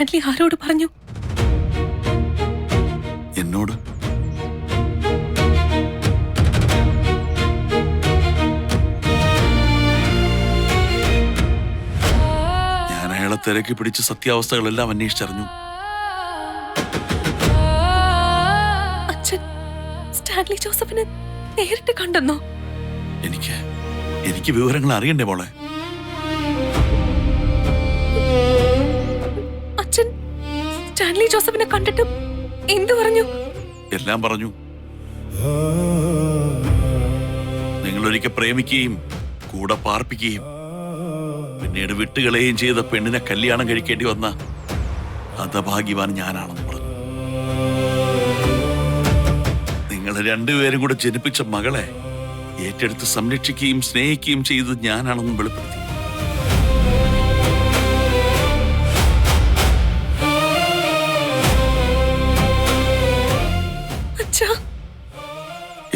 Stanley ആരോട് പറഞ്ഞു? എന്നോട്. ഞാൻ അയാളെ തിരക്കി പിടിച്ച് സത്യാവസ്ഥകളെല്ലാം അന്വേഷിച്ചറിഞ്ഞു. അച്ഛൻ സ്റ്റാൻലി ജോസഫിനെ നേരിട്ട് കണ്ടെന്നോ? എനിക്ക് വിവരങ്ങൾ അറിയണ്ടേ മോളെ? അച്ഛൻ സ്റ്റാൻലി ജോസഫിനെ കണ്ടിട്ട് എന്തു പറഞ്ഞു? എല്ലാം പറഞ്ഞു. നിങ്ങളൊരിക്കൽ പ്രേമിക്കുകയും കൂടെ പാർപ്പിക്കുകയും പിന്നീട് വിട്ടുകളയുകയും ചെയ്ത പെണ്ണിനെ കല്യാണം കഴിക്കേണ്ടി വന്ന ഹതഭാഗ്യവാൻ ഞാനാണെന്ന് പറഞ്ഞു. നിങ്ങൾ രണ്ടുപേരും കൂടെ ജനിപ്പിച്ച മകളെ ഏറ്റെടുത്ത് സംരക്ഷിക്കുകയും സ്നേഹിക്കുകയും ചെയ്തത് ഞാനാണെന്നും വെളിപ്പെടുത്തി.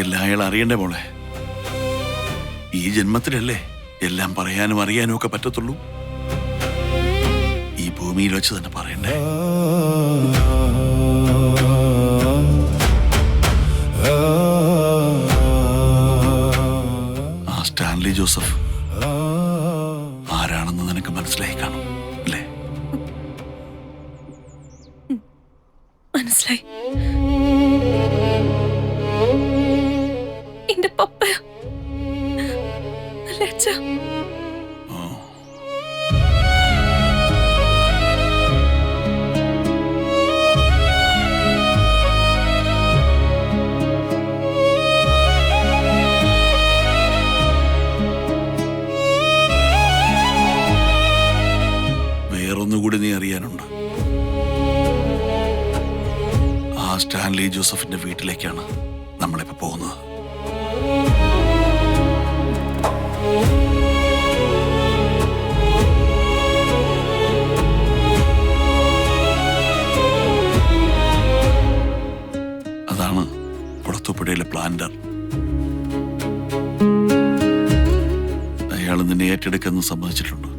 എല്ലാം അയാൾ അറിയണ്ടേ മോളെ? ഈ ജന്മത്തിലല്ലേ എല്ലാം പറയാനും അറിയാനും ഒക്കെ പറ്റത്തുള്ളൂ. ഈ ഭൂമിയിൽ വെച്ച് തന്നെ പറയണ്ടേ? ആ സ്റ്റാൻലി ജോസഫ് ആരാണെന്ന് നിനക്ക് മനസ്സിലായി കാണും അല്ലേ? മനസ്സിലായി. എന്റെ പപ്പ അല്ലേ അച്ഛാ? വേറൊന്നുകൂടി നീ അറിയാനുണ്ട്. ആ സ്റ്റാൻലി ജോസഫിന്റെ വീട്ടിലേക്കാണ് നമ്മളിപ്പോ പോകുന്നത്. അതാണ് കുളത്തൂപ്പുഴയിലെ പ്ലാന്റർ. അയാൾ നിന്നെ ഏറ്റെടുക്കെന്ന് സമ്മതിച്ചിട്ടുണ്ട്.